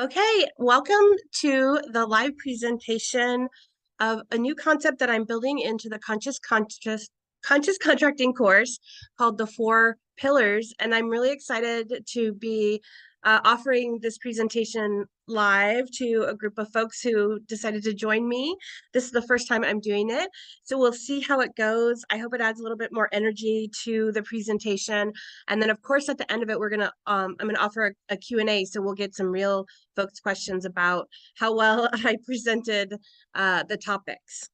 Okay, welcome to the live presentation of a new concept that I'm building into the conscious contracting course called the Four Pillars. And I'm really excited to be offering this presentation live to a group of folks who decided to join me. This is the first time I'm doing it, so we'll see how it goes. I hope it adds a little bit more energy to the presentation. And then, of course, at the end of it, I'm gonna offer a Q&A, so we'll get some real folks questions about how well I presented the topics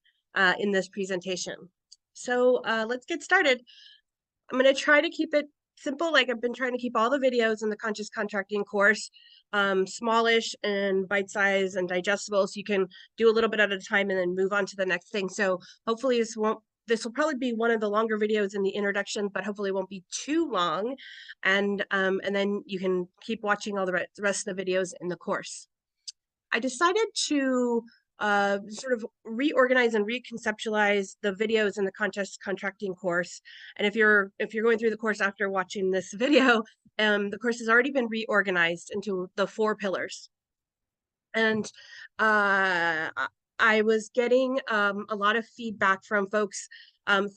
in this presentation. So let's get started. I'm going to try to keep it simple, like I've been trying to keep all the videos in the conscious contracting course smallish and bite-sized and digestible, so you can do a little bit at a time and then move on to the next thing. So hopefully this will probably be one of the longer videos in the introduction, but hopefully it won't be too long. And then you can keep watching all the rest of the videos in the course. I decided to sort of reorganize and reconceptualize the videos in the conscious contracting course. And if you're going through the course after watching this video, the course has already been reorganized into the four pillars. And I was getting a lot of feedback from folks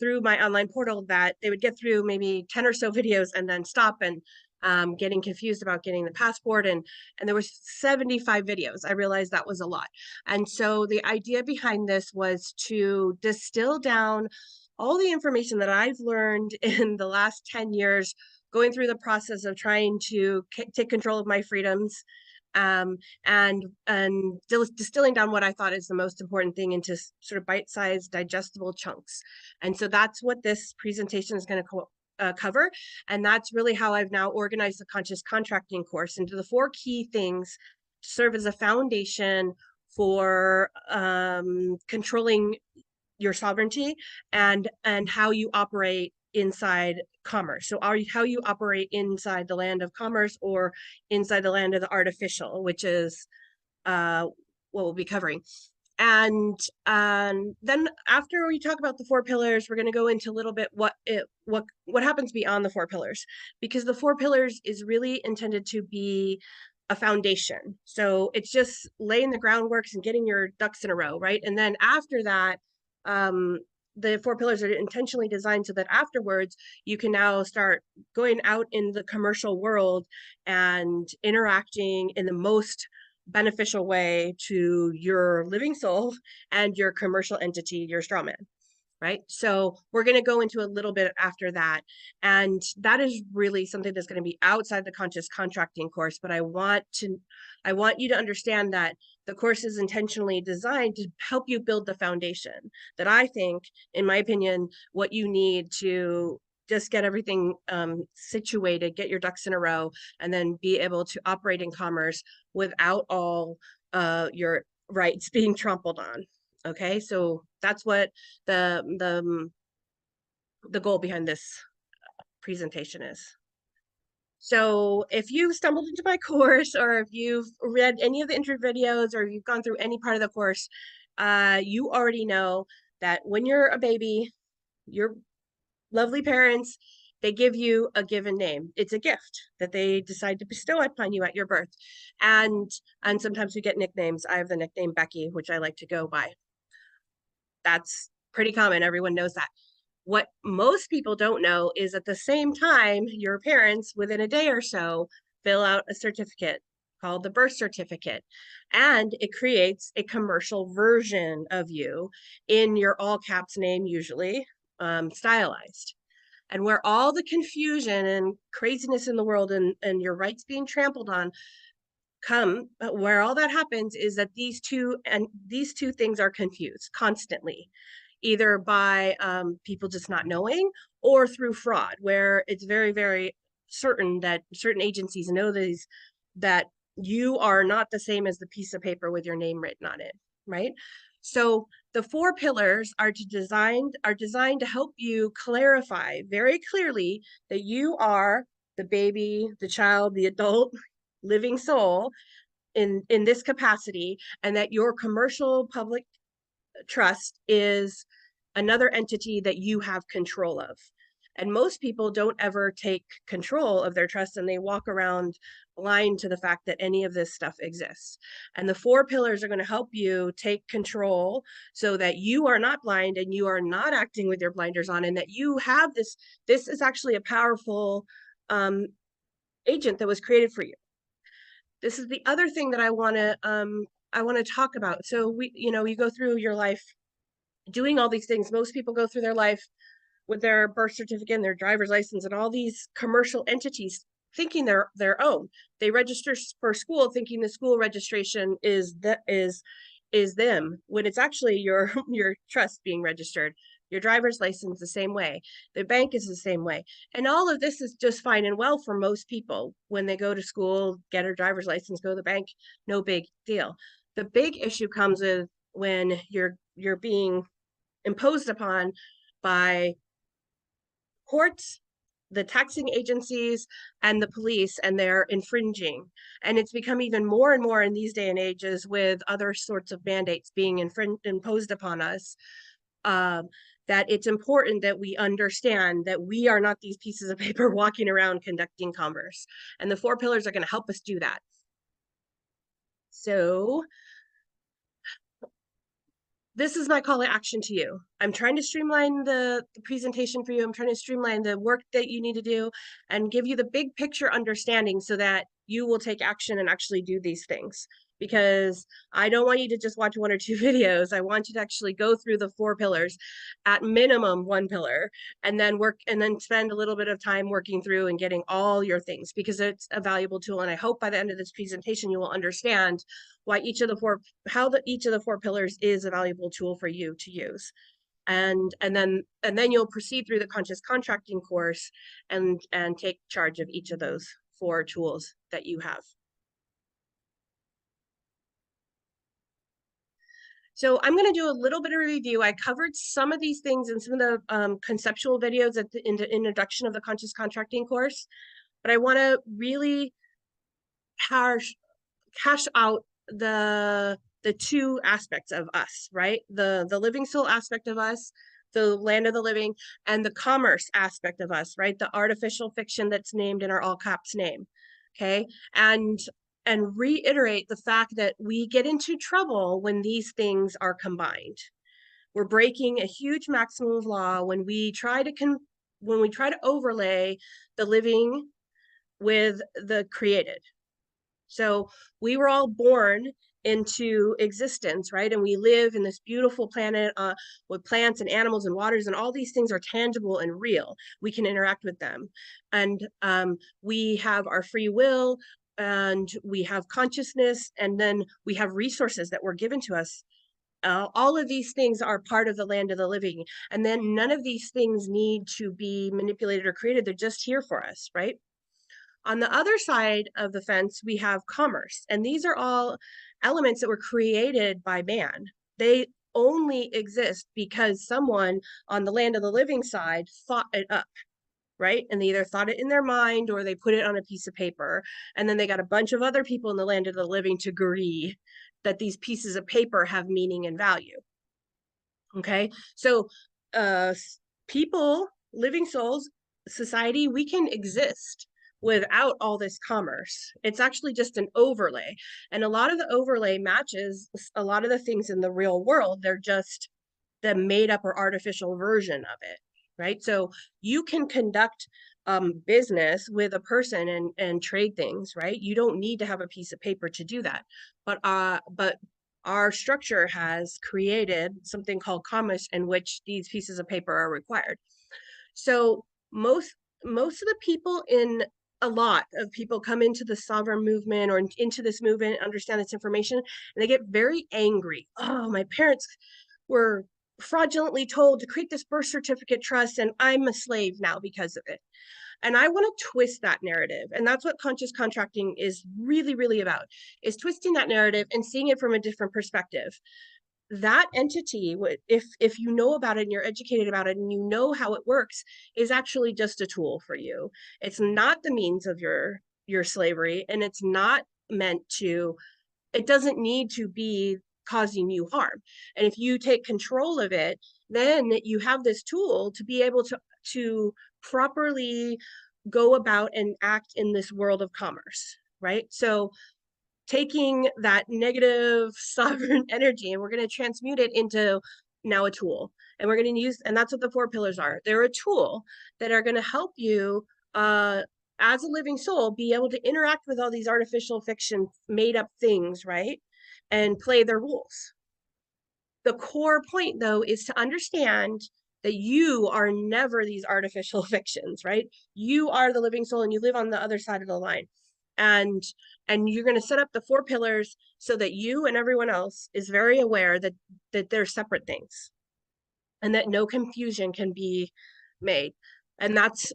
through my online portal that they would get through maybe 10 or so videos and then stop and getting confused about getting the passport. And there was 75 videos. I realized that was a lot. And so the idea behind this was to distill down all the information that I've learned in the last 10 years, going through the process of trying to take control of my freedoms, and distilling down what I thought is the most important thing into sort of bite-sized digestible chunks. And so that's what this presentation is going to cover. And that's really how I've now organized the conscious contracting course into the four key things to serve as a foundation for controlling your sovereignty and how you operate inside commerce. So how you operate inside the land of commerce or inside the land of the artificial, which is what we'll be covering. And then after we talk about the four pillars, we're going to go into a little bit what happens beyond the four pillars, because the four pillars is really intended to be a foundation. So it's just laying the groundworks and getting your ducks in a row, right? And then after that, the four pillars are intentionally designed so that afterwards you can now start going out in the commercial world and interacting in the most beneficial way to your living soul and your commercial entity, your straw man. Right. So we're going to go into a little bit after that. And that is really something that's going to be outside the conscious contracting course. But I want you to understand that the course is intentionally designed to help you build the foundation that I think, in my opinion, what you need to just get everything situated, get your ducks in a row, and then be able to operate in commerce without all your rights being trampled on. Okay, so that's what the goal behind this presentation is. So if you stumbled into my course, or if you've read any of the intro videos, or you've gone through any part of the course, you already know that when you're a baby, your lovely parents, they give you a given name. It's a gift that they decide to bestow upon you at your birth. And sometimes we get nicknames. I have the nickname Becky, which I like to go by. That's pretty common. Everyone knows that. What most people don't know is at the same time, your parents, within a day or so, fill out a certificate called the birth certificate. And it creates a commercial version of you in your all caps name, usually stylized. And where all the confusion and craziness in the world and your rights being trampled on where all that happens is that these two things are confused constantly, either by people just not knowing or through fraud, where it's very, very certain that certain agencies know that you are not the same as the piece of paper with your name written on it, right? So the four pillars are designed to help you clarify very clearly that you are the baby, the child, the adult living soul in this capacity, and that your commercial public trust is another entity that you have control of. And most people don't ever take control of their trust, and they walk around blind to the fact that any of this stuff exists. And the 4 pillars are going to help you take control so that you are not blind and you are not acting with your blinders on, and that you have this is actually a powerful agent that was created for you. This is the other thing that I want to talk about. So you go through your life doing all these things. Most people go through their life with their birth certificate and their driver's license and all these commercial entities thinking they're their own. They register for school thinking the school registration is them, when it's actually your trust being registered. Your driver's license the same way. The bank is the same way. And all of this is just fine and well for most people. When they go to school, get a driver's license, go to the bank, no big deal. The big issue comes with when you're being imposed upon by courts, the taxing agencies, and the police, and they're infringing. And it's become even more and more in these day and ages with other sorts of mandates being imposed upon us, that it's important that we understand that we are not these pieces of paper walking around conducting commerce. And the 4 pillars are going to help us do that. So this is my call to action to you. I'm trying to streamline the presentation for you. I'm trying to streamline the work that you need to do and give you the big picture understanding so that you will take action and actually do these things. Because I don't want you to just watch 1 or 2 videos. I want you to actually go through the 4 pillars, at minimum 1 pillar, and then spend a little bit of time working through and getting all your things, because it's a valuable tool. And I hope by the end of this presentation, you will understand why each of the 4 pillars is a valuable tool for you to use. And then you'll proceed through the conscious contracting course and take charge of each of those 4 tools that you have. So I'm going to do a little bit of review. I covered some of these things in some of the conceptual videos at the introduction of the conscious contracting course, but I want to really hash out the 2 aspects of us, right? The living soul aspect of us, the land of the living, and the commerce aspect of us, right? The artificial fiction that's named in our all caps name. Okay. And reiterate the fact that we get into trouble when these things are combined. We're breaking a huge maximum of law when we try to overlay the living with the created. So we were all born into existence, right? And we live in this beautiful planet with plants and animals and waters, and all these things are tangible and real. We can interact with them. And we have our free will, and we have consciousness, and then we have resources that were given to us. All of these things are part of the land of the living. And then none of these things need to be manipulated or created. They're just here for us, right? On the other side of the fence, we have commerce. And these are all elements that were created by man. They only exist because someone on the land of the living side thought it up, right? And they either thought it in their mind or they put it on a piece of paper. And then they got a bunch of other people in the land of the living to agree that these pieces of paper have meaning and value. Okay, so people, living souls, society, we can exist without all this commerce. It's actually just an overlay. And a lot of the overlay matches a lot of the things in the real world. They're just the made up or artificial version of it, right? So you can conduct business with a person and trade things, right? You don't need to have a piece of paper to do that. But our structure has created something called commerce in which these pieces of paper are required. So most of the people a lot of people come into the sovereign movement or into this movement, understand this information, and they get very angry. Oh, my parents were fraudulently told to create this birth certificate trust, and I'm a slave now because of it. And I want to twist that narrative. And that's what conscious contracting is really, really about, is twisting that narrative and seeing it from a different perspective. That entity, if you know about it and you're educated about it and you know how it works, is actually just a tool for you. It's not the means of your slavery, and it's not meant to, it doesn't need to be causing you harm. And if you take control of it, then you have this tool to be able to properly go about and act in this world of commerce, right? So taking that negative sovereign energy and we're going to transmute it into now a tool. And we're going to use, and that's what the 4 pillars are. They're a tool that are going to help you as a living soul be able to interact with all these artificial fiction made up things, right? And play their rules. The core point though is to understand that you are never these artificial fictions, right? You are the living soul and you live on the other side of the line. And you're going to set up the 4 pillars so that you and everyone else is very aware that they're separate things and that no confusion can be made. And that's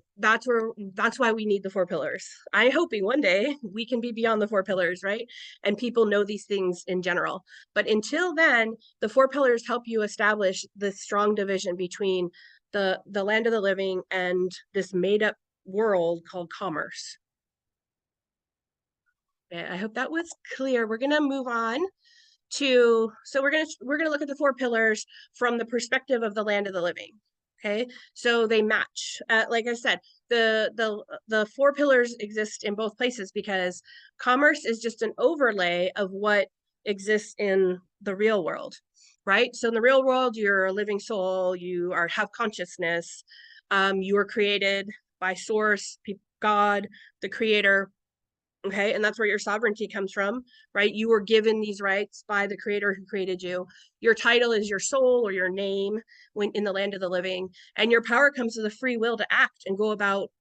why we need the 4 pillars. I'm hoping one day we can be beyond the 4 pillars, right? And people know these things in general. But until then, the 4 pillars help you establish the strong division between the land of the living and this made up world called commerce. Okay, I hope that was clear. We're going to move on to, so we're going to look at the 4 pillars from the perspective of the land of the living. Okay, so they match. Like I said, the 4 pillars exist in both places because commerce is just an overlay of what exists in the real world, right? So in the real world, you're a living soul, you have consciousness, you were created by source, God, the creator. Okay, and that's where your sovereignty comes from, right? You were given these rights by the creator who created you. Your title is your soul or your name when in the land of the living, and your power comes to the free will to act and go about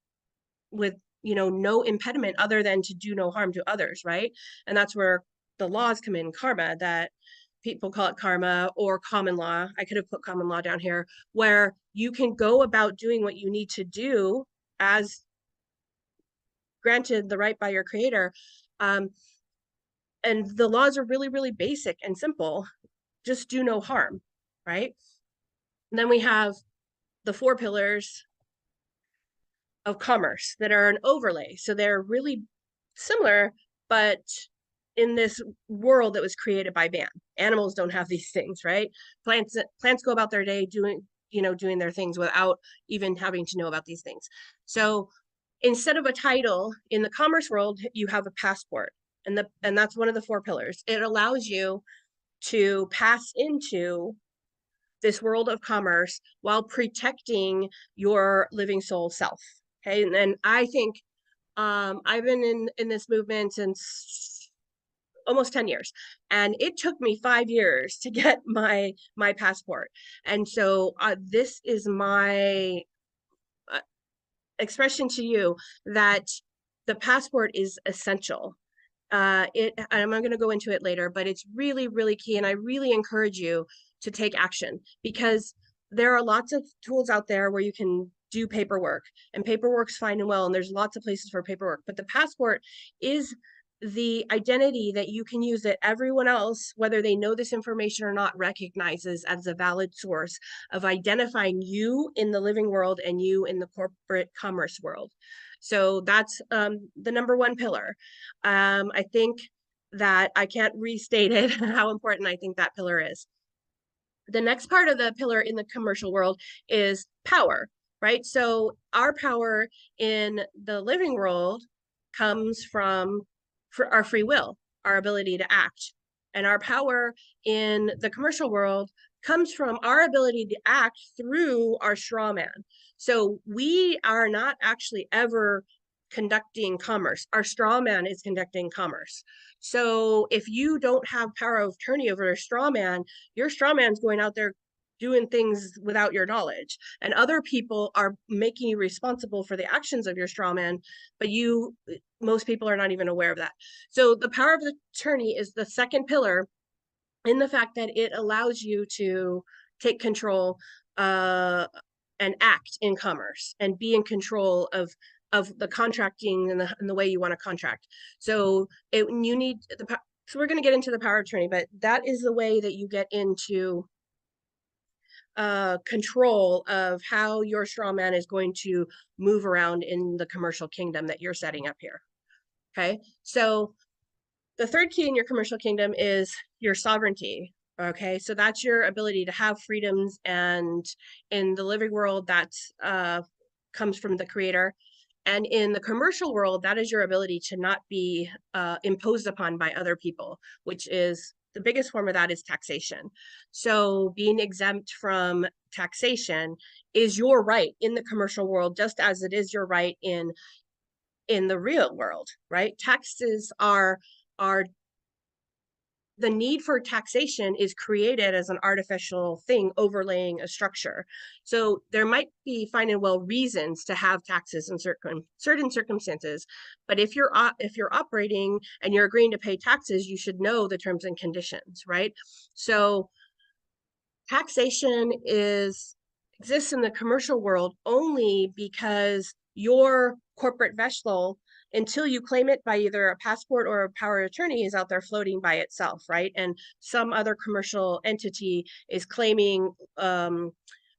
with, no impediment other than to do no harm to others, right? And that's where the laws come in, karma, that people call it karma or common law. I could have put common law down here, where you can go about doing what you need to do as granted the right by your creator. And the laws are really, really basic and simple. Just do no harm, right? And then we have the 4 pillars of commerce that are an overlay. So they're really similar, but in this world that was created by man. Animals don't have these things, right? Plants go about their day doing their things without even having to know about these things. So instead of a title in the commerce world, you have a passport. And that's one of the 4 pillars. It allows you to pass into this world of commerce while protecting your living soul self. Okay. And I think I've been in this movement since almost 10 years, and it took me 5 years to get my passport. And so this is my expression to you that the passport is essential. I'm going to go into it later, but it's really, really key. And I really encourage you to take action because there are lots of tools out there where you can do paperwork, and paperwork's fine and well. And there's lots of places for paperwork, but the passport is the identity that you can use that everyone else, whether they know this information or not, recognizes as a valid source of identifying you in the living world and you in the corporate commerce world. So that's the number 1 pillar. I think that I can't restate it, how important I think that pillar is. The next part of the pillar in the commercial world is power, right? So our power in the living world comes from our free will, our ability to act. And our power in the commercial world comes from our ability to act through our straw man. So we are not actually ever conducting commerce. Our straw man is conducting commerce. So if you don't have power of attorney over a straw man, your straw man's going out there doing things without your knowledge, and other people are making you responsible for the actions of your straw man, but most people are not even aware of that. So the power of attorney is the second pillar in the fact that it allows you to take control and act in commerce and be in control of the contracting and the way you want to contract. So you need so we're going to get into the power of attorney, but that is the way that you get into control of how your straw man is going to move around in the commercial kingdom that you're setting up here. Okay, so the third key in your commercial kingdom is your sovereignty. Okay, so that's your ability to have freedoms, and in the living world, that's comes from the creator. And in the commercial world, that is your ability to not be imposed upon by other people, which is the biggest form of that is taxation. So being exempt from taxation is your right in the commercial world, just as it is your right in the real world, right? Taxes are the need for taxation is created as an artificial thing overlaying a structure. So there might be fine and well reasons to have taxes in certain circumstances, but if you're operating and you're agreeing to pay taxes, you should know the terms and conditions, right? So taxation exists in the commercial world only because your corporate vessel, until you claim it by either a passport or a power of attorney, is out there floating by itself, right? And some other commercial entity is claiming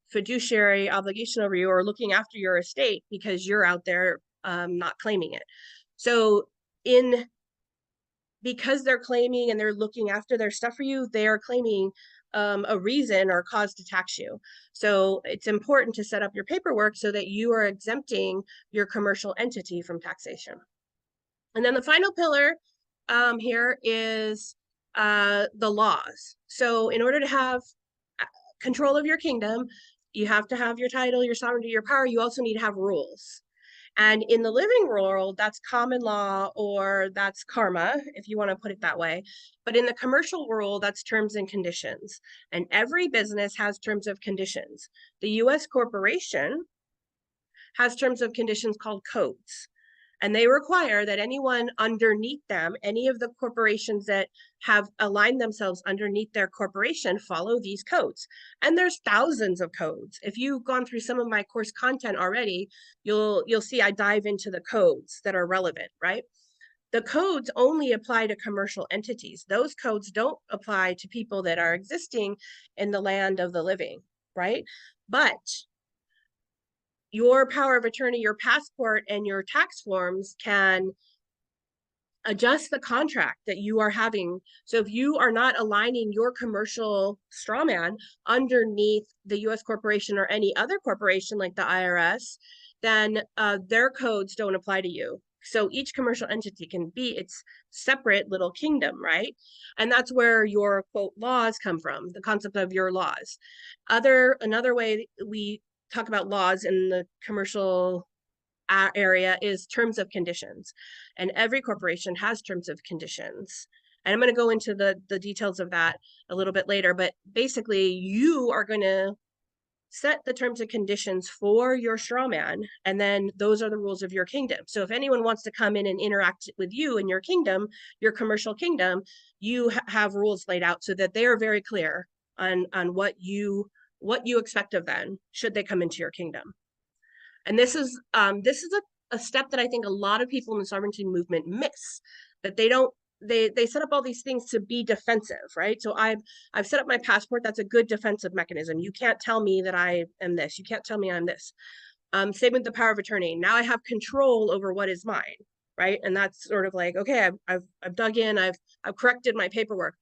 fiduciary obligation over you or looking after your estate because you're out there not claiming it. So because they're claiming and they're looking after their stuff for you, they are claiming a reason or cause to tax you. So it's important to set up your paperwork so that you are exempting your commercial entity from taxation. And then the final pillar here is the laws. So in order to have control of your kingdom, you have to have your title, your sovereignty, your power. You also need to have rules. And in the living world, that's common law or that's karma, if you want to put it that way. But in the commercial world, that's terms and conditions. And every business has terms of conditions. The US corporation has terms of conditions called codes. And they require that anyone underneath them, any of the corporations that have aligned themselves underneath their corporation, follow these codes. And there's thousands of codes. If you've gone through some of my course content already, you'll see I dive into the codes that are relevant, right? The codes only apply to commercial entities. Those codes don't apply to people that are existing in the land of the living, right? But your power of attorney, your passport, and your tax forms can adjust the contract that you are having. So if you are not aligning your commercial straw man underneath the US corporation or any other corporation like the IRS, then their codes don't apply to you. So each commercial entity can be its separate little kingdom, right? And that's where your quote laws come from, the concept of your laws. Another way we talk about laws in the commercial area is terms of conditions. And every corporation has terms of conditions. And I'm going to go into the details of that a little bit later, but basically you are going to set the terms and conditions for your straw man, and then those are the rules of your kingdom. So if anyone wants to come in and interact with you in your kingdom, your commercial kingdom, you have rules laid out so that they are very clear on what you expect of them should they come into your kingdom. And this is a step that I think a lot of people in the sovereignty movement miss, that they set up all these things to be defensive, right? So I've set up my passport. That's a good defensive mechanism. You can't tell me that I am this. You can't tell me I'm this. Same with the power of attorney. Now I have control over what is mine, right? And that's sort of like, okay, I've dug in. I've corrected my paperwork.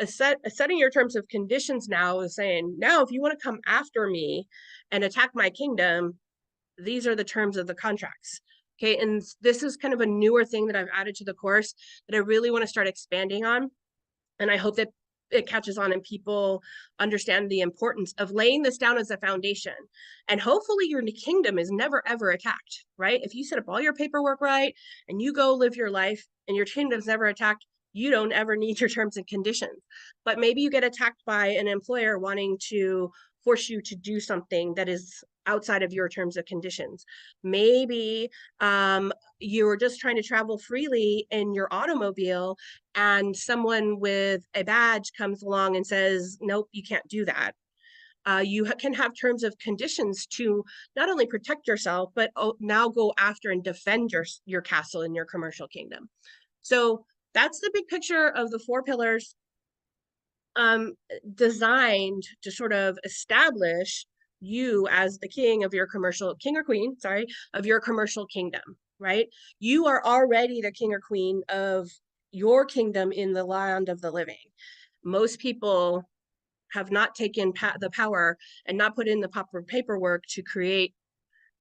Setting your terms of conditions now is saying, now if you want to come after me and attack my kingdom, these are the terms of the contracts. Okay, and this is kind of a newer thing that I've added to the course that I really want to start expanding on. And I hope that it catches on and people understand the importance of laying this down as a foundation. And hopefully your kingdom is never, ever attacked, right? If you set up all your paperwork right and you go live your life and your kingdom's never attacked, you don't ever need your terms and conditions. But maybe you get attacked by an employer wanting to force you to do something that is outside of your terms of conditions. Maybe you're just trying to travel freely in your automobile and someone with a badge comes along and says, nope, you can't do that. You can have terms of conditions to not only protect yourself, but now go after and defend your castle in your commercial kingdom. So that's the big picture of the 4 pillars designed to sort of establish you as the king of your commercial king or queen, sorry, of your commercial kingdom, right? You are already the king or queen of your kingdom in the land of the living. Most people have not taken the power and not put in the proper paperwork to create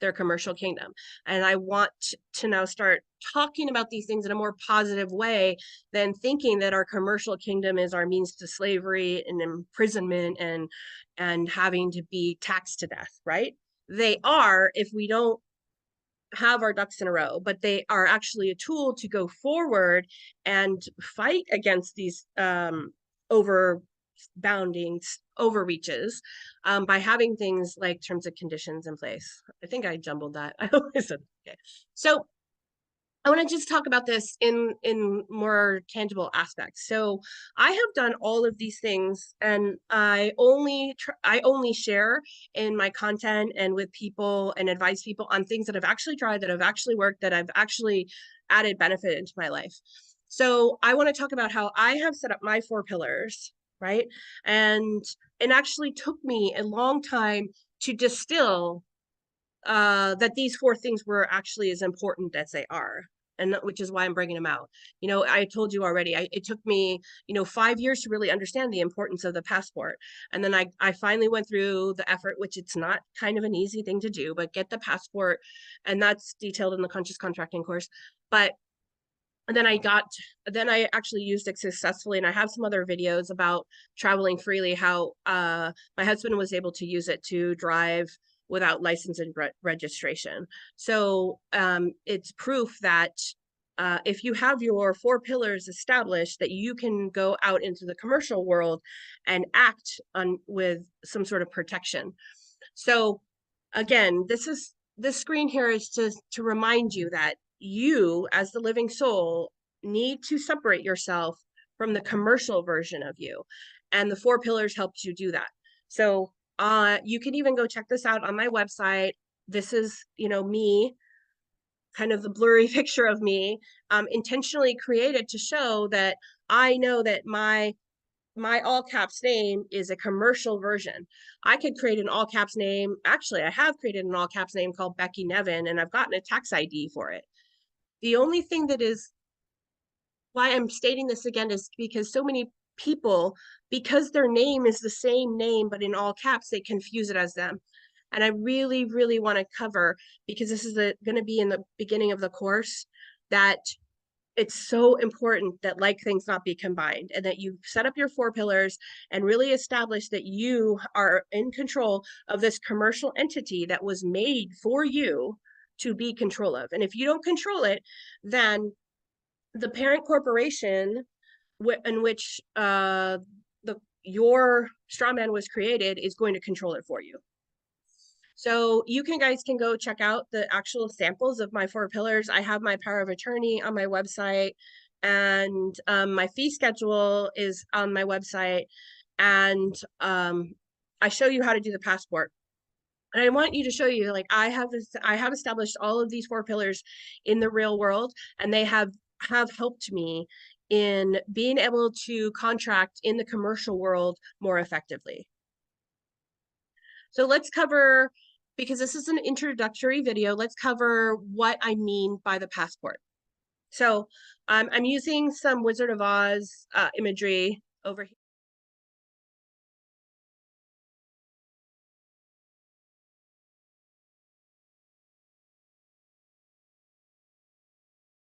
their commercial kingdom. And I want to now start talking about these things in a more positive way than thinking that our commercial kingdom is our means to slavery and imprisonment and having to be taxed to death, right? They are, if we don't have our ducks in a row, but they are actually a tool to go forward and fight against these overbounding overreaches by having things like terms and conditions in place. I think I jumbled that. I always said okay. So I want to just talk about this in more tangible aspects. So I have done all of these things, and I only share in my content and with people and advise people on things that I've actually tried, that have actually worked, that I've actually added benefit into my life. So I want to talk about how I have set up my 4 pillars, right? And it actually took me a long time to distill that these 4 things were actually as important as they are, and which is why I'm bringing them out. You know, I told you already, it took me, 5 years to really understand the importance of the passport. And then I finally went through the effort, which it's not kind of an easy thing to do, but get the passport, and that's detailed in the conscious contracting course. But and then I actually used it successfully, and I have some other videos about traveling freely, how my husband was able to use it to drive without license and registration. So it's proof that if you have your 4 pillars established, that you can go out into the commercial world and act on with some sort of protection. So again, this screen here is to remind you that you, as the living soul, need to separate yourself from the commercial version of you, and the 4 pillars helps you do that. So you can even go check this out on my website. This is, me, kind of the blurry picture of me, intentionally created to show that I know that my all caps name is a commercial version. I could create an all caps name. Actually, I have created an all caps name called Becky Nevin, and I've gotten a tax ID for it. The only thing that is why I'm stating this again is because so many people, because their name is the same name but in all caps, they confuse it as them. And I really, really want to cover, because this is going to be in the beginning of the course, that it's so important that like things not be combined, and that you set up your 4 pillars and really establish that you are in control of this commercial entity that was made for you to be control of. And if you don't control it, then the parent corporation in which your straw man was created is going to control it for you. So you guys can go check out the actual samples of my 4 pillars. I have my power of attorney on my website, and my fee schedule is on my website, and I show you how to do the passport. And I want you to show you, like, I have established all of these 4 pillars in the real world, and they have helped me in being able to contract in the commercial world more effectively. So let's cover, because this is an introductory video, let's cover what I mean by the passport. So I'm using some Wizard of Oz imagery over here.